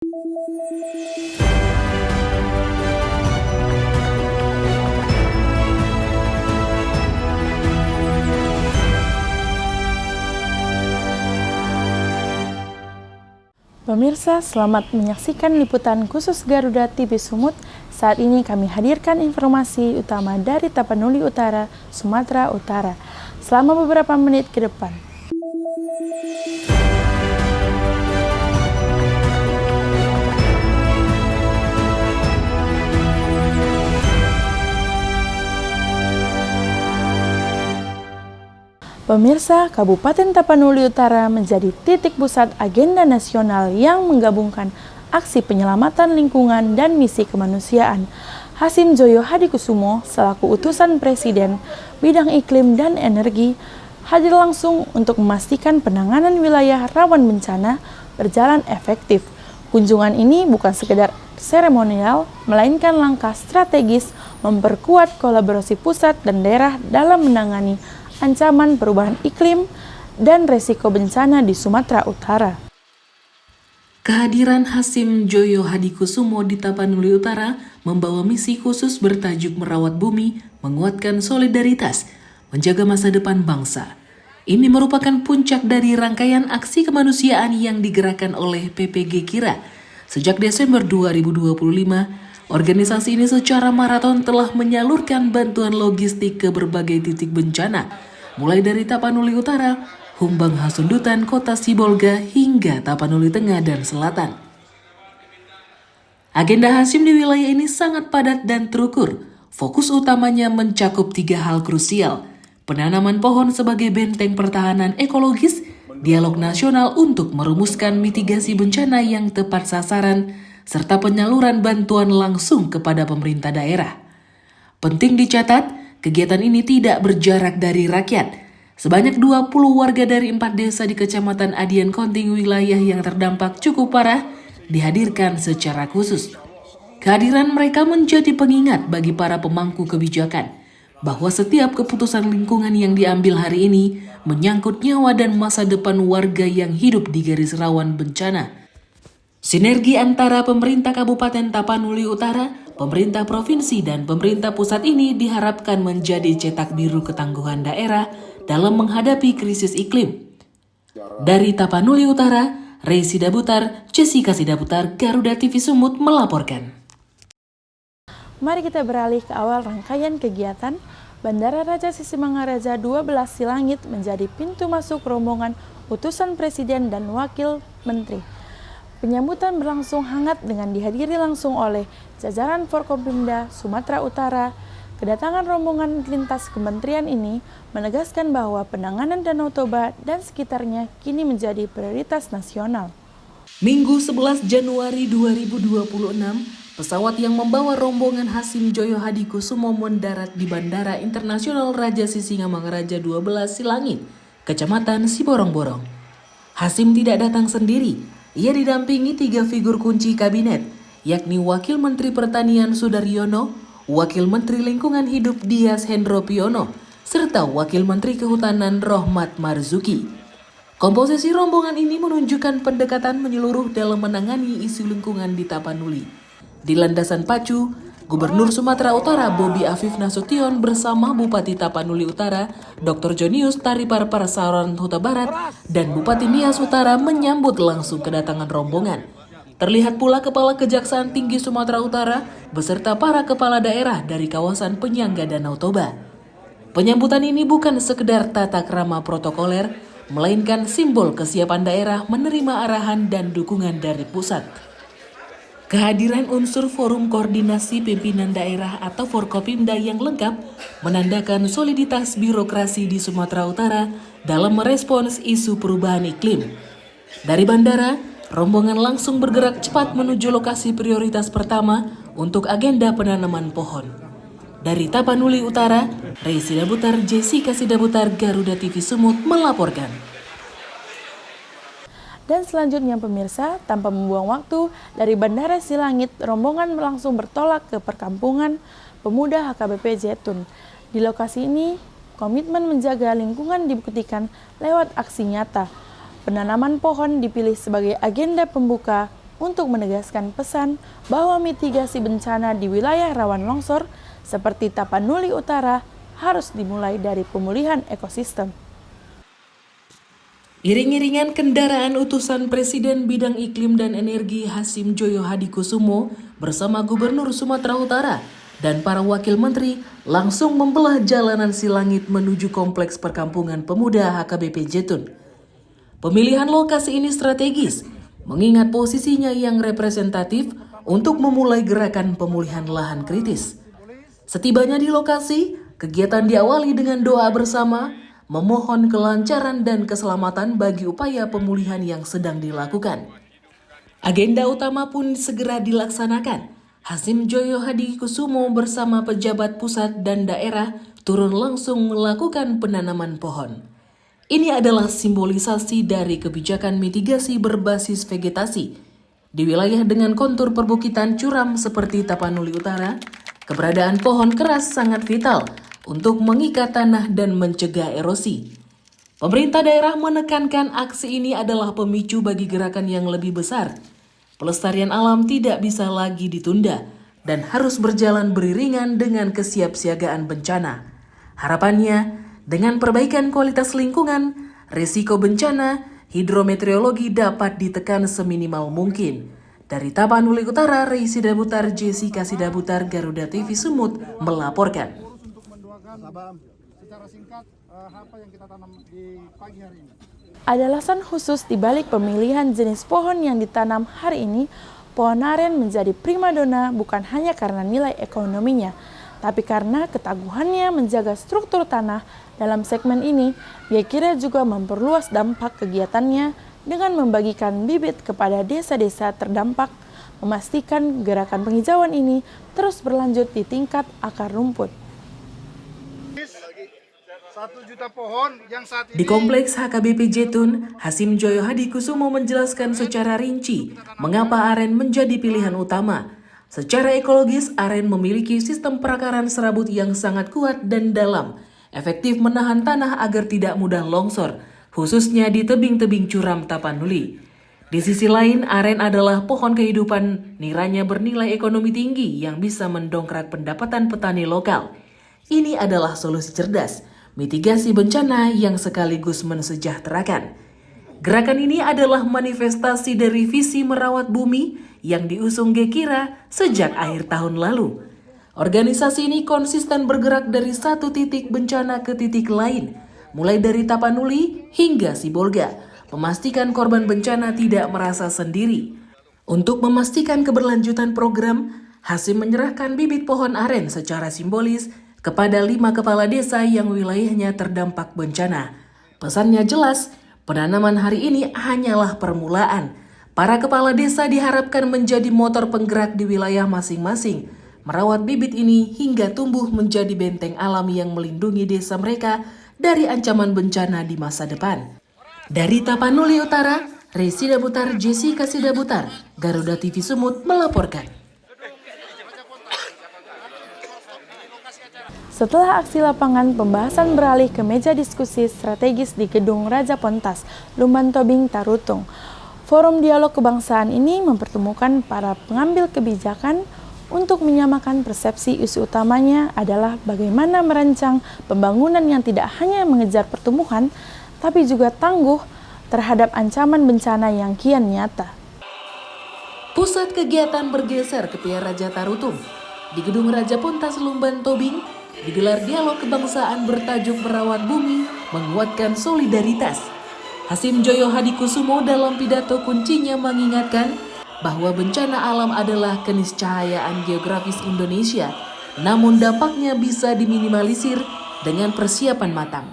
Pemirsa, selamat menyaksikan liputan khusus Garuda TV Sumut. Saat ini kami hadirkan informasi utama dari Tapanuli Utara, Sumatera Utara. Selama beberapa menit ke depan. Pemirsa, Kabupaten Tapanuli Utara menjadi titik pusat agenda nasional yang menggabungkan aksi penyelamatan lingkungan dan misi kemanusiaan. Hasim Joyo Hadikusumo selaku utusan Presiden bidang iklim dan energi hadir langsung untuk memastikan penanganan wilayah rawan bencana berjalan efektif. Kunjungan ini bukan sekedar seremonial, melainkan langkah strategis memperkuat kolaborasi pusat dan daerah dalam menangani ancaman perubahan iklim dan resiko bencana di Sumatera Utara. Kehadiran Hasim Joyo Hadikusumo di Tapanuli Utara membawa misi khusus bertajuk merawat bumi, menguatkan solidaritas, menjaga masa depan bangsa. Ini merupakan puncak dari rangkaian aksi kemanusiaan yang digerakkan oleh PPG Kira. Sejak Desember 2025, organisasi ini secara maraton telah menyalurkan bantuan logistik ke berbagai titik bencana, mulai dari Tapanuli Utara, Humbang Hasundutan, Kota Sibolga, hingga Tapanuli Tengah dan Selatan. Agenda Hasim di wilayah ini sangat padat dan terukur. Fokus utamanya mencakup 3 hal krusial: penanaman pohon sebagai benteng pertahanan ekologis, dialog nasional untuk merumuskan mitigasi bencana yang tepat sasaran, serta penyaluran bantuan langsung kepada pemerintah daerah. Penting dicatat, kegiatan ini tidak berjarak dari rakyat. Sebanyak 20 warga dari 4 desa di Kecamatan Adian Konting, wilayah yang terdampak cukup parah, dihadirkan secara khusus. Kehadiran mereka menjadi pengingat bagi para pemangku kebijakan bahwa setiap keputusan lingkungan yang diambil hari ini menyangkut nyawa dan masa depan warga yang hidup di garis rawan bencana. Sinergi antara pemerintah Kabupaten Tapanuli Utara, pemerintah provinsi, dan pemerintah pusat ini diharapkan menjadi cetak biru ketangguhan daerah dalam menghadapi krisis iklim. Dari Tapanuli Utara, Ray Sidabutar, Jessica Sidabutar, Garuda TV Sumut melaporkan. Mari kita beralih ke awal rangkaian kegiatan. Bandara Raja Sisimangaraja 12 Silangit menjadi pintu masuk rombongan utusan Presiden dan Wakil Menteri. Penyambutan berlangsung hangat dengan dihadiri langsung oleh jajaran Forkopimda Sumatera Utara. Kedatangan rombongan lintas kementerian ini menegaskan bahwa penanganan Danau Toba dan sekitarnya kini menjadi prioritas nasional. Minggu 11 Januari 2026, pesawat yang membawa rombongan Hasim Joyo Hadikusumo mendarat di Bandara Internasional Raja Sisingamangaraja 12 Silangit, Kecamatan Siborong-Borong. Hasim tidak datang sendiri. Ia didampingi 3 figur kunci kabinet, yakni Wakil Menteri Pertanian Sudaryono, Wakil Menteri Lingkungan Hidup Dias Hendro Piono, serta Wakil Menteri Kehutanan Rohmat Marzuki. Komposisi rombongan ini menunjukkan pendekatan menyeluruh dalam menangani isu lingkungan di Tapanuli. Di landasan pacu, Gubernur Sumatera Utara Bobi Afif Nasution bersama Bupati Tapanuli Utara Dr. Jonius Taripar Parasaran Huta Barat dan Bupati Nias Utara menyambut langsung kedatangan rombongan. Terlihat pula Kepala Kejaksaan Tinggi Sumatera Utara beserta para kepala daerah dari kawasan penyangga Danau Toba. Penyambutan ini bukan sekedar tata krama protokoler, melainkan simbol kesiapan daerah menerima arahan dan dukungan dari pusat. Kehadiran unsur Forum Koordinasi Pimpinan Daerah atau Forkopimda yang lengkap menandakan soliditas birokrasi di Sumatera Utara dalam merespons isu perubahan iklim. Dari bandara, rombongan langsung bergerak cepat menuju lokasi prioritas pertama untuk agenda penanaman pohon. Dari Tapanuli Utara, Ray Sidabutar, Jessica Sidabutar, Garuda TV Sumut melaporkan. Dan selanjutnya pemirsa, tanpa membuang waktu, dari Bandara Silangit, rombongan langsung bertolak ke perkampungan pemuda HKBP Jetun. Di lokasi ini, komitmen menjaga lingkungan dibuktikan lewat aksi nyata. Penanaman pohon dipilih sebagai agenda pembuka untuk menegaskan pesan bahwa mitigasi bencana di wilayah rawan longsor seperti Tapanuli Utara harus dimulai dari pemulihan ekosistem. Iring-iringan kendaraan utusan Presiden Bidang Iklim dan Energi Hasim Joyo Hadikusumo bersama Gubernur Sumatera Utara dan para wakil menteri langsung membelah jalanan Silangit menuju Kompleks Perkampungan Pemuda HKBP Jetun. Pemilihan lokasi ini strategis, mengingat posisinya yang representatif untuk memulai gerakan pemulihan lahan kritis. Setibanya di lokasi, kegiatan diawali dengan doa bersama, memohon kelancaran dan keselamatan bagi upaya pemulihan yang sedang dilakukan. Agenda utama pun segera dilaksanakan. Hasim Joyo Hadikusumo bersama pejabat pusat dan daerah turun langsung melakukan penanaman pohon. Ini adalah simbolisasi dari kebijakan mitigasi berbasis vegetasi. Di wilayah dengan kontur perbukitan curam seperti Tapanuli Utara, keberadaan pohon keras sangat vital untuk mengikat tanah dan mencegah erosi. Pemerintah daerah menekankan aksi ini adalah pemicu bagi gerakan yang lebih besar. Pelestarian alam tidak bisa lagi ditunda dan harus berjalan beriringan dengan kesiapsiagaan bencana. Harapannya, dengan perbaikan kualitas lingkungan, risiko bencana, hidrometeorologi dapat ditekan seminimal mungkin. Dari Tapanuli Utara, Ray Sidabutar, Jessica Sidabutar, Garuda TV Sumut melaporkan. Secara singkat, apa yang kita tanam di pagi hari ini? Ada alasan khusus di balik pemilihan jenis pohon yang ditanam hari ini. Pohon aren menjadi primadona bukan hanya karena nilai ekonominya, tapi karena ketaguhannya menjaga struktur tanah. Dalam segmen ini, dia kira juga memperluas dampak kegiatannya dengan membagikan bibit kepada desa-desa terdampak, memastikan gerakan penghijauan ini terus berlanjut di tingkat akar rumput. 1 juta pohon yang saat ini Di Kompleks HKBP Jetun, Hasim Joyo Hadikusumo menjelaskan secara rinci mengapa aren menjadi pilihan utama. Secara ekologis, aren memiliki sistem perakaran serabut yang sangat kuat dan dalam, efektif menahan tanah agar tidak mudah longsor, khususnya di tebing-tebing curam Tapanuli. Di sisi lain, aren adalah pohon kehidupan, nilainya bernilai ekonomi tinggi yang bisa mendongkrak pendapatan petani lokal. Ini adalah solusi cerdas, mitigasi bencana yang sekaligus mensejahterakan. Gerakan ini adalah manifestasi dari visi merawat bumi yang diusung Gekira sejak akhir tahun lalu. Organisasi ini konsisten bergerak dari satu titik bencana ke titik lain, mulai dari Tapanuli hingga Sibolga, memastikan korban bencana tidak merasa sendiri. Untuk memastikan keberlanjutan program, Hasim menyerahkan bibit pohon aren secara simbolis kepada 5 kepala desa yang wilayahnya terdampak bencana. Pesannya jelas, penanaman hari ini hanyalah permulaan. Para kepala desa diharapkan menjadi motor penggerak di wilayah masing-masing, merawat bibit ini hingga tumbuh menjadi benteng alam yang melindungi desa mereka dari ancaman bencana di masa depan. Dari Tapanuli Utara, Ray Sidabutar, Jessica Sidabutar, Garuda TV Sumut melaporkan. Setelah aksi lapangan, pembahasan beralih ke meja diskusi strategis di Gedung Raja Pontas, Lumban Tobing, Tarutung. Forum Dialog Kebangsaan ini mempertemukan para pengambil kebijakan untuk menyamakan persepsi. Isu utamanya adalah bagaimana merancang pembangunan yang tidak hanya mengejar pertumbuhan, tapi juga tangguh terhadap ancaman bencana yang kian nyata. Pusat kegiatan bergeser ke Pier Raja Tarutung. Di Gedung Raja Pontas, Lumban Tobing, digelar dialog kebangsaan bertajuk Merawat Bumi, Menguatkan Solidaritas. Hasim Joyo Hadikusumo dalam pidato kuncinya mengingatkan bahwa bencana alam adalah keniscayaan geografis Indonesia, namun dampaknya bisa diminimalisir dengan persiapan matang.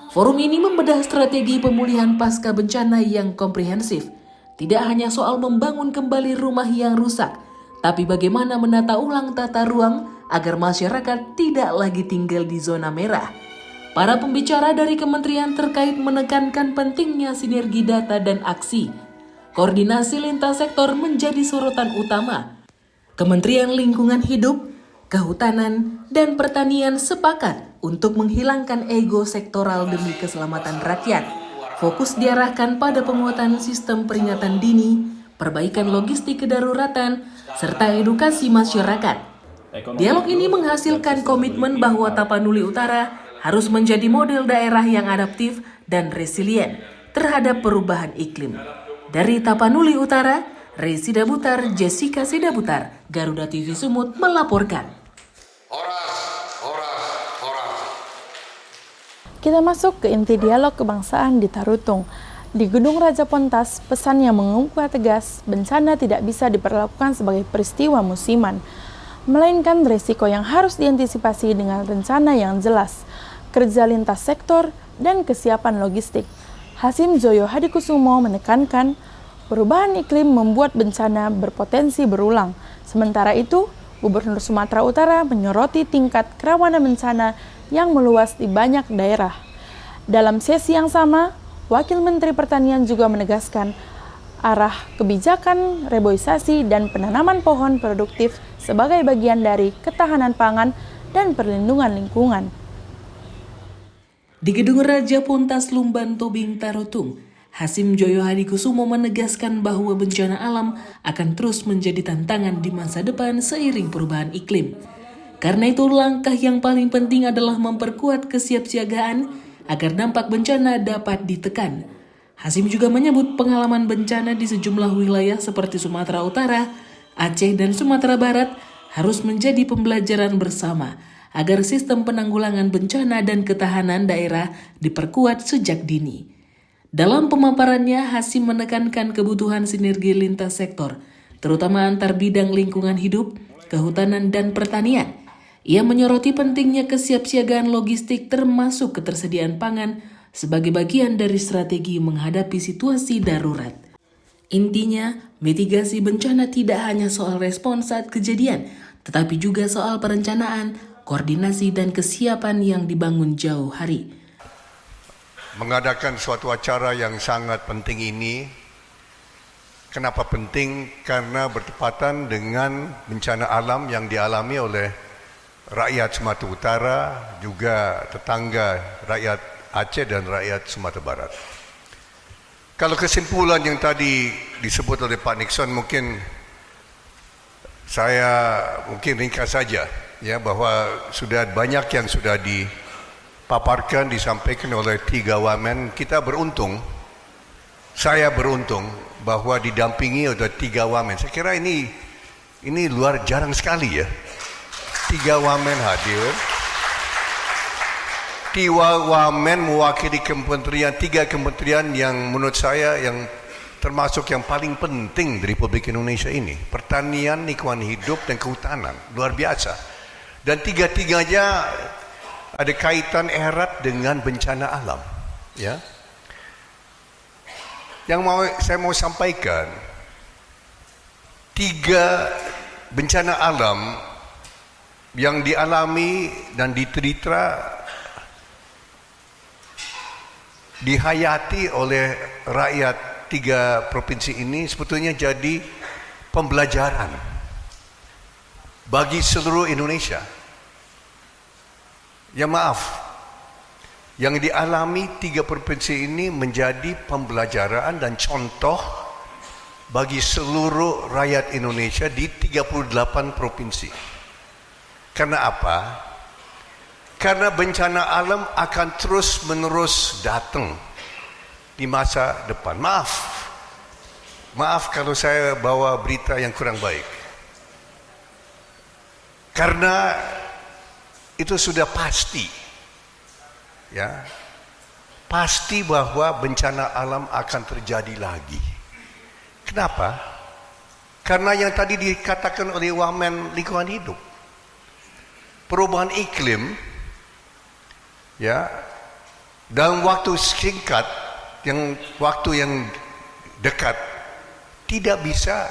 Forum ini membedah strategi pemulihan pasca bencana yang komprehensif. Tidak hanya soal membangun kembali rumah yang rusak, tapi bagaimana menata ulang tata ruang agar masyarakat tidak lagi tinggal di zona merah. Para pembicara dari kementerian terkait menekankan pentingnya sinergi data dan aksi. Koordinasi lintas sektor menjadi sorotan utama. Kementerian Lingkungan Hidup, Kehutanan, dan Pertanian sepakat untuk menghilangkan ego sektoral demi keselamatan rakyat. Fokus diarahkan pada penguatan sistem peringatan dini, perbaikan logistik kedaruratan, serta edukasi masyarakat. Dialog ini menghasilkan komitmen bahwa Tapanuli Utara harus menjadi model daerah yang adaptif dan resilient terhadap perubahan iklim. Dari Tapanuli Utara, Ray Sidabutar, Jessica Sidabutar, Garuda TV Sumut melaporkan. Kita masuk ke inti dialog kebangsaan di Tarutung. Di Gedung Raja Pontas, pesan yang mengemuka tegas, bencana tidak bisa diperlakukan sebagai peristiwa musiman, melainkan risiko yang harus diantisipasi dengan rencana yang jelas, kerja lintas sektor, dan kesiapan logistik. Hasim Joyo Hadikusumo menekankan, perubahan iklim membuat bencana berpotensi berulang. Sementara itu, Gubernur Sumatera Utara menyoroti tingkat kerawanan bencana yang meluas di banyak daerah. Dalam sesi yang sama, Wakil Menteri Pertanian juga menegaskan arah kebijakan reboisasi dan penanaman pohon produktif sebagai bagian dari ketahanan pangan dan perlindungan lingkungan. Di Gedung Raja Pontas Lumban Tobing Tarutung, Hasim Joyo Hadikusumo menegaskan bahwa bencana alam akan terus menjadi tantangan di masa depan seiring perubahan iklim. Karena itu langkah yang paling penting adalah memperkuat kesiapsiagaan agar dampak bencana dapat ditekan. Hasim juga menyebut pengalaman bencana di sejumlah wilayah seperti Sumatera Utara, Aceh, dan Sumatera Barat harus menjadi pembelajaran bersama agar sistem penanggulangan bencana dan ketahanan daerah diperkuat sejak dini. Dalam pemaparannya, Hasim menekankan kebutuhan sinergi lintas sektor, terutama antar bidang lingkungan hidup, kehutanan, dan pertanian. Ia menyoroti pentingnya kesiapsiagaan logistik termasuk ketersediaan pangan sebagai bagian dari strategi menghadapi situasi darurat. Intinya, mitigasi bencana tidak hanya soal respons saat kejadian, tetapi juga soal perencanaan, koordinasi, dan kesiapan yang dibangun jauh hari. Mengadakan suatu acara yang sangat penting ini, kenapa penting? Karena bertepatan dengan bencana alam yang dialami oleh rakyat Sumatera Utara, juga tetangga rakyat Aceh dan rakyat Sumatera Barat. Kalau kesimpulan yang tadi disebut oleh Pak Nixon, saya ringkas saja, ya, bahwa sudah banyak yang sudah dipaparkan, disampaikan oleh 3 wamen. Kita beruntung, saya beruntung bahwa didampingi oleh 3 wamen. Saya kira ini luar jarang sekali, ya. 3 wamen hadir. 3 wamen mewakili kementerian, 3 kementerian yang menurut saya yang termasuk yang paling penting di Republik Indonesia ini. Pertanian, lingkungan hidup, dan kehutanan. Luar biasa. Dan 3-tiganya ada kaitan erat dengan bencana alam. Ya. Yang saya mau sampaikan, 3 bencana alam yang dialami dan diteritra dihayati oleh rakyat 3 provinsi ini sebetulnya jadi pembelajaran bagi seluruh Indonesia. Ya maaf, yang dialami 3 provinsi ini menjadi pembelajaran dan contoh bagi seluruh rakyat Indonesia di 38 provinsi. Karena apa? Karena bencana alam akan terus-menerus datang di masa depan. Maaf kalau saya bawa berita yang kurang baik. Karena itu sudah pasti. Ya. Pasti bahwa bencana alam akan terjadi lagi. Kenapa? Karena yang tadi dikatakan oleh Wamen Lingkungan Hidup. Perubahan iklim, ya, dalam waktu singkat, waktu yang dekat, tidak bisa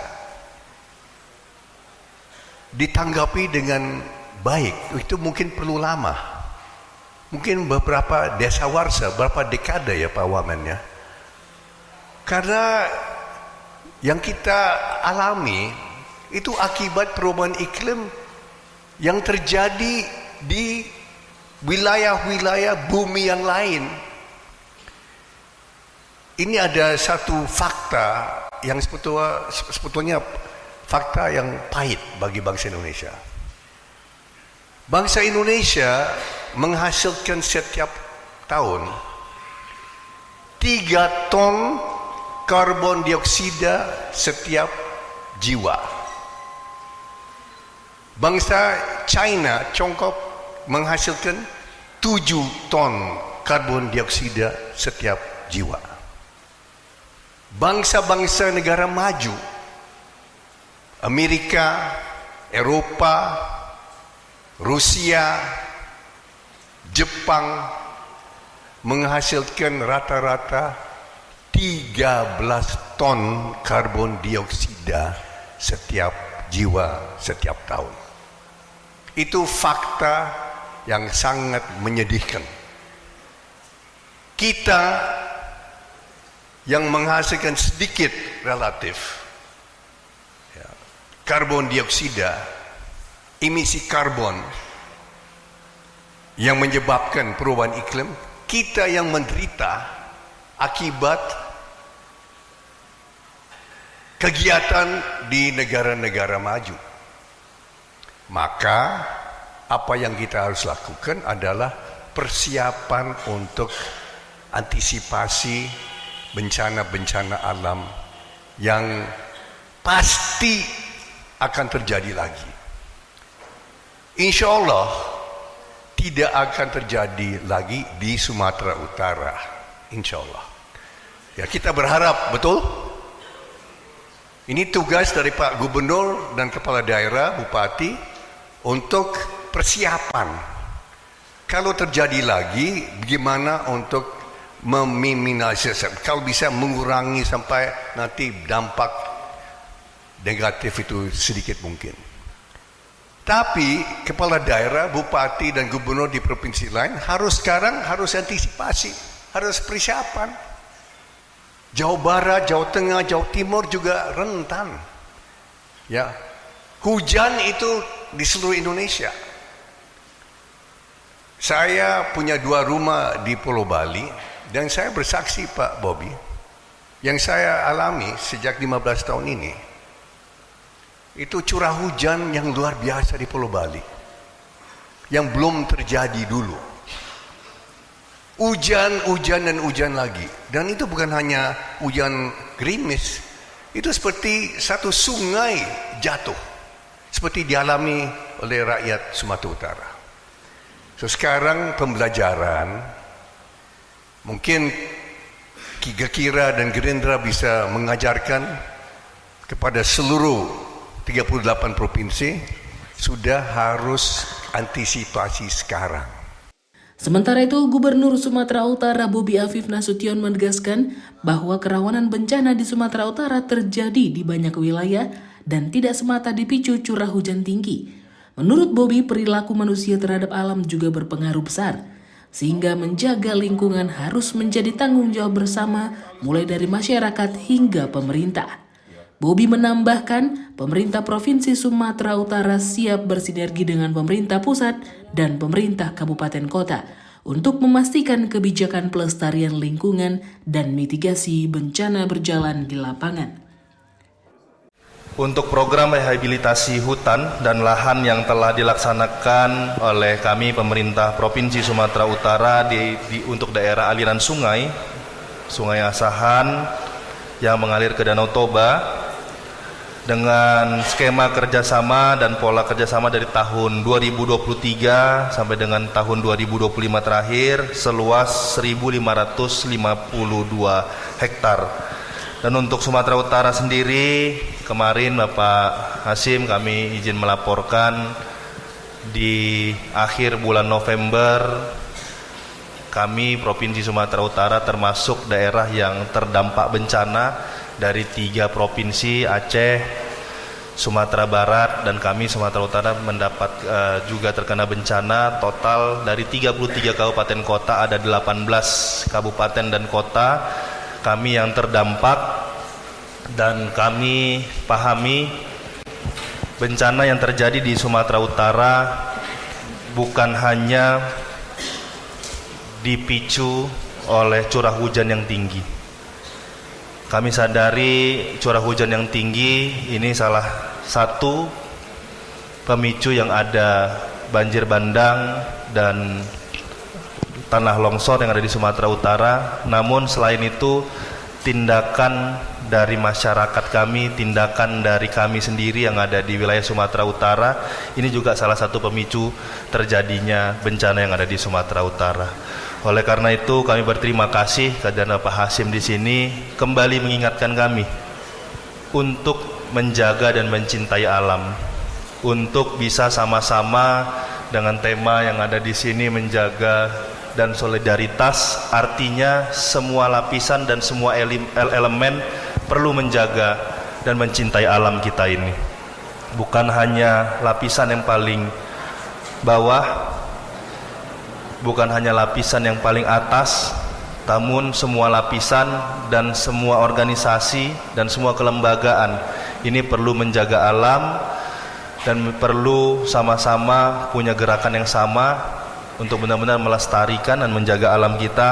ditanggapi dengan baik. Itu mungkin perlu lama, mungkin beberapa dasawarsa, beberapa dekade, ya Pak Wamen, ya. Karena yang kita alami itu akibat perubahan iklim yang terjadi di wilayah-wilayah bumi yang lain. Ini ada satu fakta yang sebetulnya fakta yang pahit bagi bangsa Indonesia. Bangsa Indonesia menghasilkan setiap tahun 3 ton karbon dioksida setiap jiwa. Bangsa China, Tiongkok, menghasilkan 7 ton karbon dioksida setiap jiwa. Bangsa-bangsa negara maju, Amerika, Eropa, Rusia, Jepang, menghasilkan rata-rata 13 ton karbon dioksida setiap jiwa setiap tahun. Itu fakta yang sangat menyedihkan. Kita yang menghasilkan sedikit relatif karbon dioksida, emisi karbon yang menyebabkan perubahan iklim, kita yang menderita akibat kegiatan di negara-negara maju. Maka apa yang kita harus lakukan adalah persiapan untuk antisipasi bencana-bencana alam yang pasti akan terjadi lagi. Insya Allah tidak akan terjadi lagi di Sumatera Utara. Insya Allah. Ya, kita berharap, betul? Ini tugas dari Pak Gubernur dan Kepala Daerah, Bupati, untuk persiapan. Kalau terjadi lagi, bagaimana untuk meminimalisasi, kalau bisa mengurangi sampai nanti dampak negatif itu sedikit mungkin. Tapi kepala daerah, bupati dan gubernur di provinsi lain harus antisipasi, harus persiapan. Jawa Barat, Jawa Tengah, Jawa Timur juga rentan. Ya, hujan itu di seluruh Indonesia. Saya punya 2 rumah di Pulau Bali dan saya bersaksi, Pak Bobby, yang saya alami sejak 15 tahun ini. Itu curah hujan yang luar biasa di Pulau Bali, yang belum terjadi dulu. Hujan dan hujan lagi. Dan itu bukan hanya hujan gerimis, itu seperti satu sungai jatuh, seperti dialami oleh rakyat Sumatera Utara. So sekarang pembelajaran, mungkin Kira dan Gerindra bisa mengajarkan kepada seluruh 38 provinsi, sudah harus antisipasi sekarang. Sementara itu, Gubernur Sumatera Utara Bobi Afif Nasution menegaskan bahwa kerawanan bencana di Sumatera Utara terjadi di banyak wilayah dan tidak semata dipicu curah hujan tinggi. Menurut Bobi, perilaku manusia terhadap alam juga berpengaruh besar, sehingga menjaga lingkungan harus menjadi tanggung jawab bersama, mulai dari masyarakat hingga pemerintah. Bobi menambahkan, pemerintah Provinsi Sumatera Utara siap bersinergi dengan pemerintah pusat dan pemerintah kabupaten kota untuk memastikan kebijakan pelestarian lingkungan dan mitigasi bencana berjalan di lapangan. Untuk program rehabilitasi hutan dan lahan yang telah dilaksanakan oleh kami pemerintah Provinsi Sumatera Utara untuk daerah aliran Sungai Asahan yang mengalir ke Danau Toba, dengan skema kerjasama dan pola kerjasama dari tahun 2023 sampai dengan tahun 2025 terakhir seluas 1.552 hektar. Dan untuk Sumatera Utara sendiri, kemarin Bapak Hasim kami izin melaporkan di akhir bulan November kami Provinsi Sumatera Utara termasuk daerah yang terdampak bencana dari 3 provinsi, Aceh, Sumatera Barat, dan kami Sumatera Utara mendapat juga terkena bencana. Total dari 33 kabupaten kota ada 18 kabupaten dan kota kami yang terdampak, dan kami pahami bencana yang terjadi di Sumatera Utara bukan hanya dipicu oleh curah hujan yang tinggi, Kami sadari curah hujan yang tinggi ini salah satu pemicu yang ada banjir bandang dan tanah longsor yang ada di Sumatera Utara. Namun selain itu, tindakan dari masyarakat kami, tindakan dari kami sendiri yang ada di wilayah Sumatera Utara, ini juga salah satu pemicu terjadinya bencana yang ada di Sumatera Utara. Oleh karena itu, kami berterima kasih kepada Pak Hasyim di sini kembali mengingatkan kami untuk menjaga dan mencintai alam, untuk bisa sama-sama dengan tema yang ada di sini menjaga dan solidaritas. Artinya semua lapisan dan semua elemen perlu menjaga dan mencintai alam kita ini. Bukan hanya lapisan yang paling bawah, bukan hanya lapisan yang paling atas, namun semua lapisan dan semua organisasi dan semua kelembagaan ini perlu menjaga alam dan perlu sama-sama punya gerakan yang sama untuk benar-benar melestarikan dan menjaga alam kita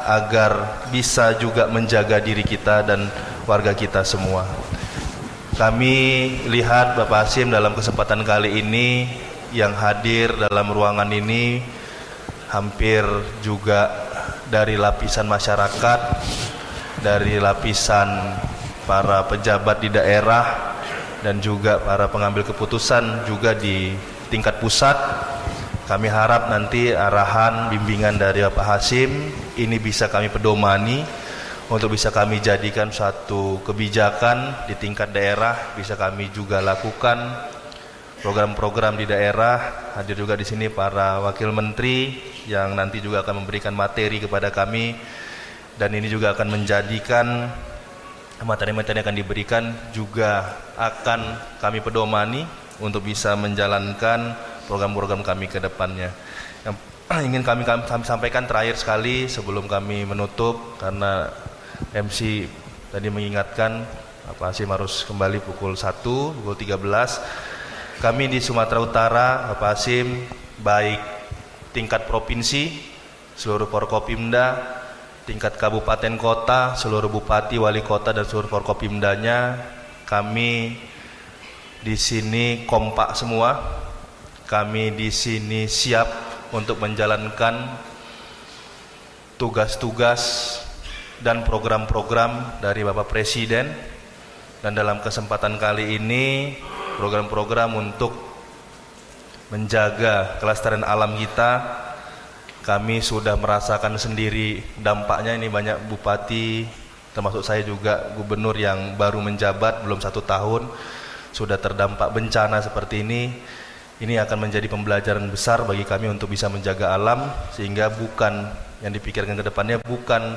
agar bisa juga menjaga diri kita dan warga kita semua. Kami lihat Bapak Hasyim dalam kesempatan kali ini yang hadir dalam ruangan ini hampir juga dari lapisan masyarakat, dari lapisan para pejabat di daerah dan juga para pengambil keputusan juga di tingkat pusat. Kami harap nanti arahan bimbingan dari Bapak Hasyim ini bisa kami pedomani untuk bisa kami jadikan suatu kebijakan di tingkat daerah, bisa kami juga lakukan program-program di daerah. Hadir juga di sini para wakil menteri yang nanti juga akan memberikan materi kepada kami, dan ini juga akan menjadikan materi-materi yang akan diberikan juga akan kami pedomani untuk bisa menjalankan program-program kami ke depannya. Yang ingin kami sampaikan terakhir sekali sebelum kami menutup, karena MC tadi mengingatkan Pak Hasyim harus kembali pukul 1, pukul 13. Kami di Sumatera Utara, Bapak Hasyim, baik tingkat provinsi, seluruh Forkopimda, tingkat kabupaten kota, seluruh bupati, wali kota dan seluruh Forkopimdanya, kami di sini kompak semua. Kami di sini siap untuk menjalankan tugas-tugas dan program-program dari Bapak Presiden. Dan dalam kesempatan kali ini, program-program untuk menjaga kelestarian alam kita, kami sudah merasakan sendiri dampaknya. Ini banyak bupati, termasuk saya juga gubernur yang baru menjabat belum 1 tahun, sudah terdampak bencana seperti ini. Ini akan menjadi pembelajaran besar bagi kami untuk bisa menjaga alam, sehingga bukan yang dipikirkan ke depannya bukan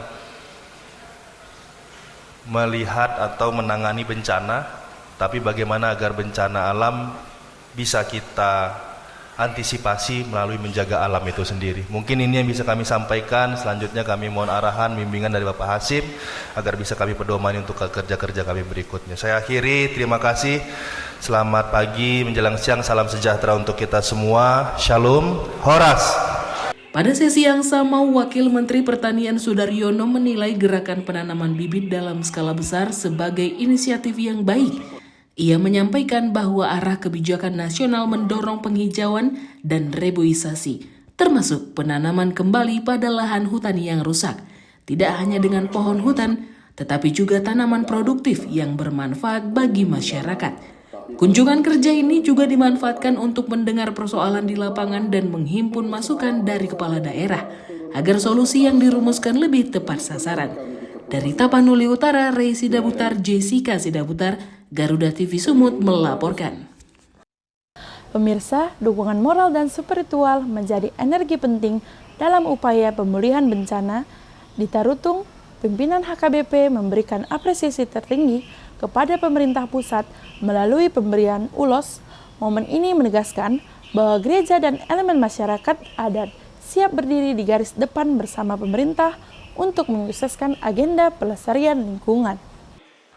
melihat atau menangani bencana, tapi bagaimana agar bencana alam bisa kita antisipasi melalui menjaga alam itu sendiri. Mungkin ini yang bisa kami sampaikan. Selanjutnya kami mohon arahan, bimbingan dari Bapak Hasyim agar bisa kami pedomani untuk kerja-kerja kami berikutnya. Saya akhiri, terima kasih. Selamat pagi menjelang siang, salam sejahtera untuk kita semua. Shalom, Horas. Pada sesi yang sama, Wakil Menteri Pertanian Sudaryono menilai gerakan penanaman bibit dalam skala besar sebagai inisiatif yang baik. Ia menyampaikan bahwa arah kebijakan nasional mendorong penghijauan dan reboisasi, termasuk penanaman kembali pada lahan hutan yang rusak. Tidak hanya dengan pohon hutan, tetapi juga tanaman produktif yang bermanfaat bagi masyarakat. Kunjungan kerja ini juga dimanfaatkan untuk mendengar persoalan di lapangan dan menghimpun masukan dari kepala daerah agar solusi yang dirumuskan lebih tepat sasaran. Dari Tapanuli Utara, Ray Sidabutar, Jessica Sidabutar, Garuda TV Sumut melaporkan. Pemirsa, dukungan moral dan spiritual menjadi energi penting dalam upaya pemulihan bencana. Di Tarutung, pimpinan HKBP memberikan apresiasi tertinggi kepada pemerintah pusat melalui pemberian ulos. Momen ini menegaskan bahwa gereja dan elemen masyarakat adat siap berdiri di garis depan bersama pemerintah untuk menyukseskan agenda pelestarian lingkungan.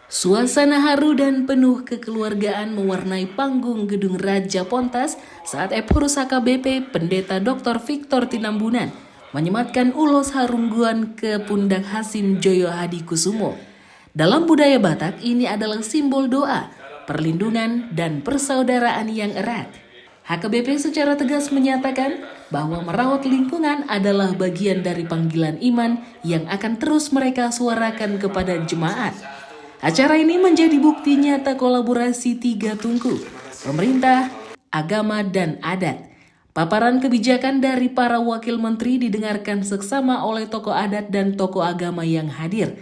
Suasana haru dan penuh kekeluargaan mewarnai panggung Gedung Raja Pontas saat Epurus HKBP Pendeta Dr. Victor Tinambunan menyematkan ulos harungguan ke pundak Hasyim Joyo Hadikusumo. Dalam budaya Batak, ini adalah simbol doa, perlindungan, dan persaudaraan yang erat. HKBP secara tegas menyatakan bahwa merawat lingkungan adalah bagian dari panggilan iman yang akan terus mereka suarakan kepada jemaat. Acara ini menjadi bukti nyata kolaborasi tiga tungku, pemerintah, agama, dan adat. Paparan kebijakan dari para wakil menteri didengarkan seksama oleh tokoh adat dan tokoh agama yang hadir.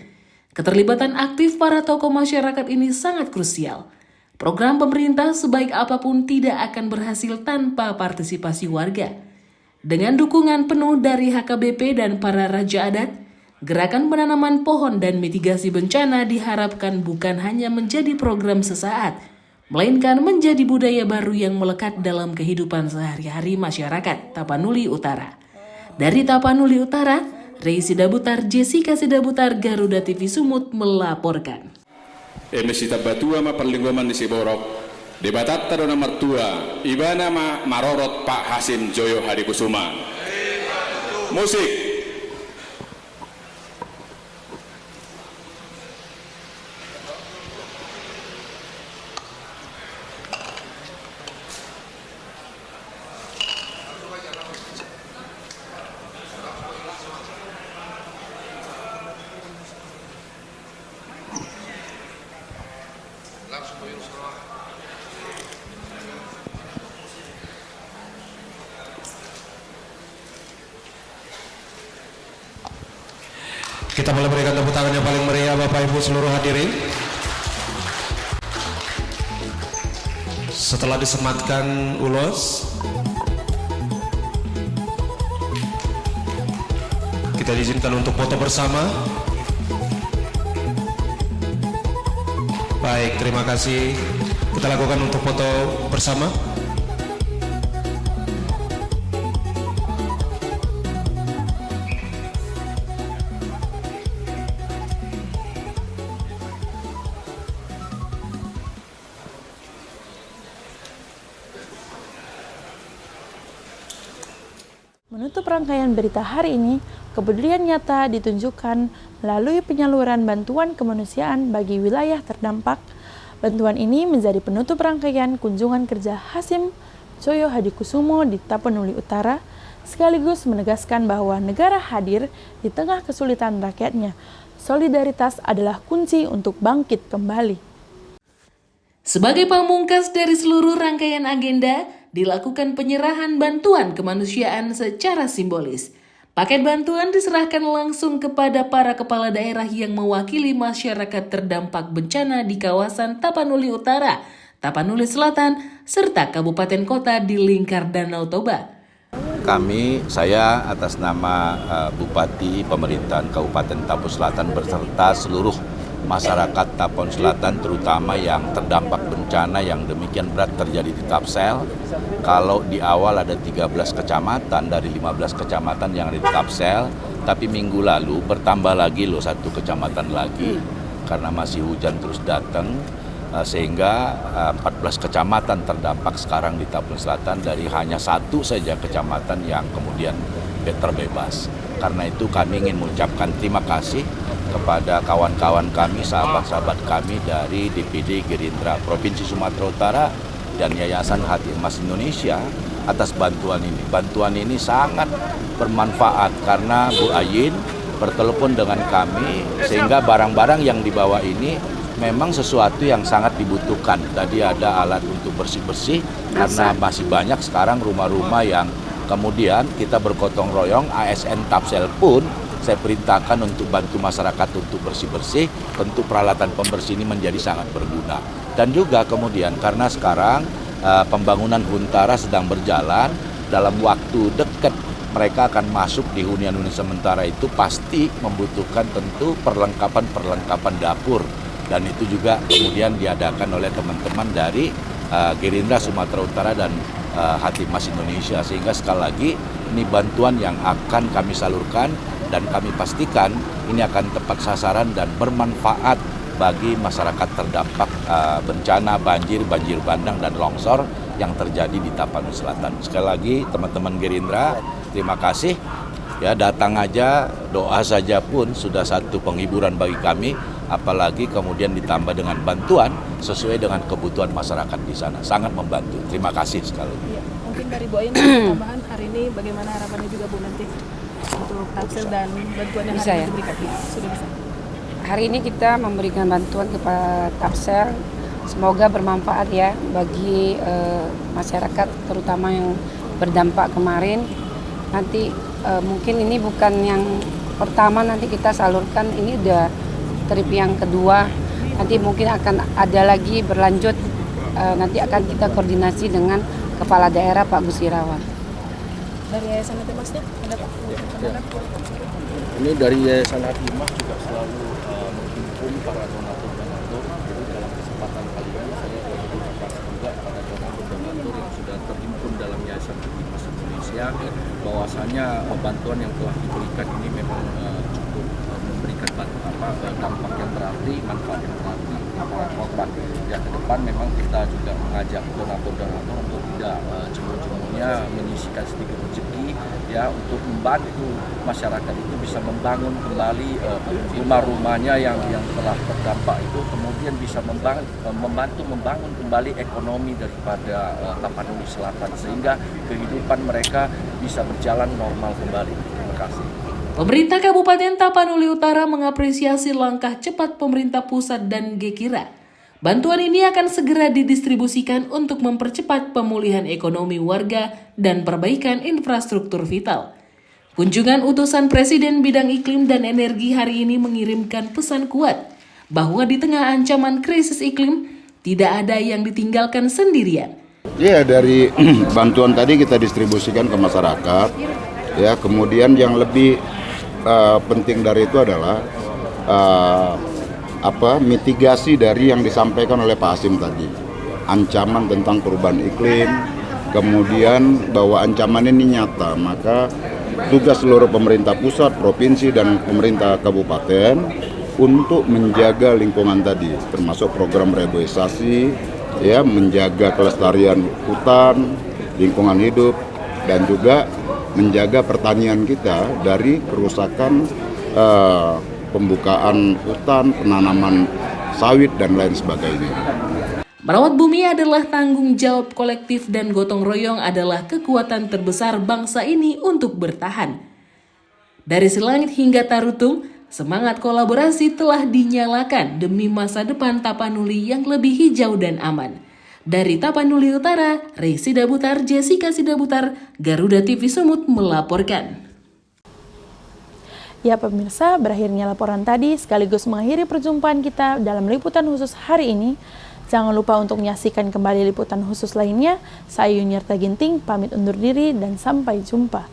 Keterlibatan aktif para tokoh masyarakat ini sangat krusial. Program pemerintah sebaik apapun tidak akan berhasil tanpa partisipasi warga. Dengan dukungan penuh dari HKBP dan para raja adat, gerakan penanaman pohon dan mitigasi bencana diharapkan bukan hanya menjadi program sesaat, melainkan menjadi budaya baru yang melekat dalam kehidupan sehari-hari masyarakat Tapanuli Utara. Dari Tapanuli Utara, Rey Sidabutar, Jessica Sidabutar, Garuda TV Sumut melaporkan. Emisi tabatua ma perlinggoman di Siborok, debatat tadona mertua, ibana ma marorot Pak Hasim Joyo Hadikusuma. Musik. Kita boleh berikan tepuk tangan yang paling meriah Bapak Ibu seluruh hadirin. Setelah disematkan ulos, kita diizinkan untuk foto bersama. Baik, terima kasih. Kita lakukan untuk foto bersama. Menutup rangkaian berita hari ini, kepedulian nyata ditunjukkan melalui penyaluran bantuan kemanusiaan bagi wilayah terdampak. Bantuan ini menjadi penutup rangkaian kunjungan kerja Hasim Joyo Hadikusumo di Tapanuli Utara, sekaligus menegaskan bahwa negara hadir di tengah kesulitan rakyatnya. Solidaritas adalah kunci untuk bangkit kembali. Sebagai pamungkas dari seluruh rangkaian agenda, dilakukan penyerahan bantuan kemanusiaan secara simbolis. Paket bantuan diserahkan langsung kepada para kepala daerah yang mewakili masyarakat terdampak bencana di kawasan Tapanuli Utara, Tapanuli Selatan, serta kabupaten kota di lingkar Danau Toba. Saya atas nama Bupati Pemerintahan Kabupaten Tapun Selatan beserta seluruh masyarakat Tapun Selatan terutama yang terdampak bencana yang demikian berat terjadi di Tapsel. Kalau di awal ada 13 kecamatan dari 15 kecamatan yang ada di Tapsel, tapi minggu lalu bertambah lagi satu kecamatan lagi karena masih hujan terus datang, sehingga 14 kecamatan terdampak sekarang di Tapun Selatan dari hanya satu saja kecamatan yang kemudian terbebas. Karena itu kami ingin mengucapkan terima kasih kepada kawan-kawan kami, sahabat-sahabat kami dari DPD Gerindra Provinsi Sumatera Utara dan Yayasan Hati Emas Indonesia atas bantuan ini. Bantuan ini sangat bermanfaat karena Bu Ayin bertelepon dengan kami sehingga barang-barang yang dibawa ini memang sesuatu yang sangat dibutuhkan. Tadi ada alat untuk bersih-bersih karena masih banyak sekarang rumah-rumah yang kemudian kita bergotong royong, ASN Tapsel pun saya perintahkan untuk bantu masyarakat untuk bersih-bersih. Tentu peralatan pembersih ini menjadi sangat berguna. Dan juga kemudian karena sekarang pembangunan Huntara sedang berjalan, dalam waktu dekat mereka akan masuk di hunian-hunian sementara itu pasti membutuhkan tentu perlengkapan dapur. Dan itu juga kemudian diadakan oleh teman-teman dari Gerindra Sumatera Utara dan Hati Emas Indonesia. Sehingga sekali lagi ini bantuan yang akan kami salurkan dan kami pastikan ini akan tepat sasaran dan bermanfaat bagi masyarakat terdampak bencana banjir bandang dan longsor yang terjadi di Tapanuli Selatan. Sekali lagi teman-teman Gerindra, terima kasih. Ya, datang aja, doa saja pun sudah satu penghiburan bagi kami. apalagi kemudian ditambah dengan bantuan sesuai dengan kebutuhan masyarakat di sana. Sangat membantu. Terima kasih sekali lagi. Ya, mungkin dari Bu Ain tambahan hari ini bagaimana harapannya juga Bu nanti untuk Tapsel dan bantuan yang hari ini diberikan? Sudah bisa. Hari ini kita memberikan bantuan kepada Tapsel. Semoga bermanfaat ya bagi masyarakat terutama yang berdampak kemarin. Nanti mungkin ini bukan yang pertama, nanti kita salurkan, ini udah trip yang kedua, nanti mungkin akan ada lagi berlanjut, nanti akan kita koordinasi dengan Kepala Daerah Pak Gus Irawan. Dari Yayasan Hatimasnya ada Pak? Ini dari Yayasan Hatimas juga selalu menghimpun para donatur-donatur. Jadi dalam kesempatan kali ini saya terima kasih juga pada donatur-donatur yang sudah terhimpun dalam Yayasan Hatimas Indonesia, bahwasanya bantuan yang telah diberikan ini memang cukup memberikan dampak yang berarti, manfaat yang berarti para korban. Ya, ke depan memang kita juga mengajak donatur-donatur untuk tidak jemu-jemunya menyisihkan sedikit rezeki ya, untuk membantu masyarakat itu bisa membangun kembali rumah-rumahnya yang telah terdampak itu, kemudian bisa membantu membangun kembali ekonomi daripada Tapanuli Selatan sehingga kehidupan mereka bisa berjalan normal kembali. Terima kasih. Pemerintah Kabupaten Tapanuli Utara mengapresiasi langkah cepat pemerintah pusat dan Gekira. Bantuan ini akan segera didistribusikan untuk mempercepat pemulihan ekonomi warga dan perbaikan infrastruktur vital. Kunjungan utusan Presiden bidang iklim dan energi hari ini mengirimkan pesan kuat bahwa di tengah ancaman krisis iklim, tidak ada yang ditinggalkan sendirian. Ya, dari bantuan tadi kita distribusikan ke masyarakat. Ya, kemudian yang lebih penting dari itu adalah mitigasi dari yang disampaikan oleh Pak Hasim tadi, ancaman tentang perubahan iklim, kemudian bahwa ancaman ini nyata, maka tugas seluruh pemerintah pusat, provinsi, dan pemerintah kabupaten untuk menjaga lingkungan tadi, termasuk program reboisasi, ya, menjaga kelestarian hutan, lingkungan hidup, dan juga menjaga pertanian kita dari kerusakan pembukaan hutan, penanaman sawit, dan lain sebagainya. Merawat bumi adalah tanggung jawab kolektif dan gotong royong adalah kekuatan terbesar bangsa ini untuk bertahan. Dari Silangit hingga Tarutung, semangat kolaborasi telah dinyalakan demi masa depan Tapanuli yang lebih hijau dan aman. Dari Tapanuli Utara, Rey Sidabutar, Jessica Sidabutar, Garuda TV Sumut melaporkan. Ya pemirsa, berakhirnya laporan tadi sekaligus mengakhiri perjumpaan kita dalam liputan khusus hari ini. Jangan lupa untuk menyaksikan kembali liputan khusus lainnya. Saya Yuniarta Ginting, pamit undur diri dan sampai jumpa.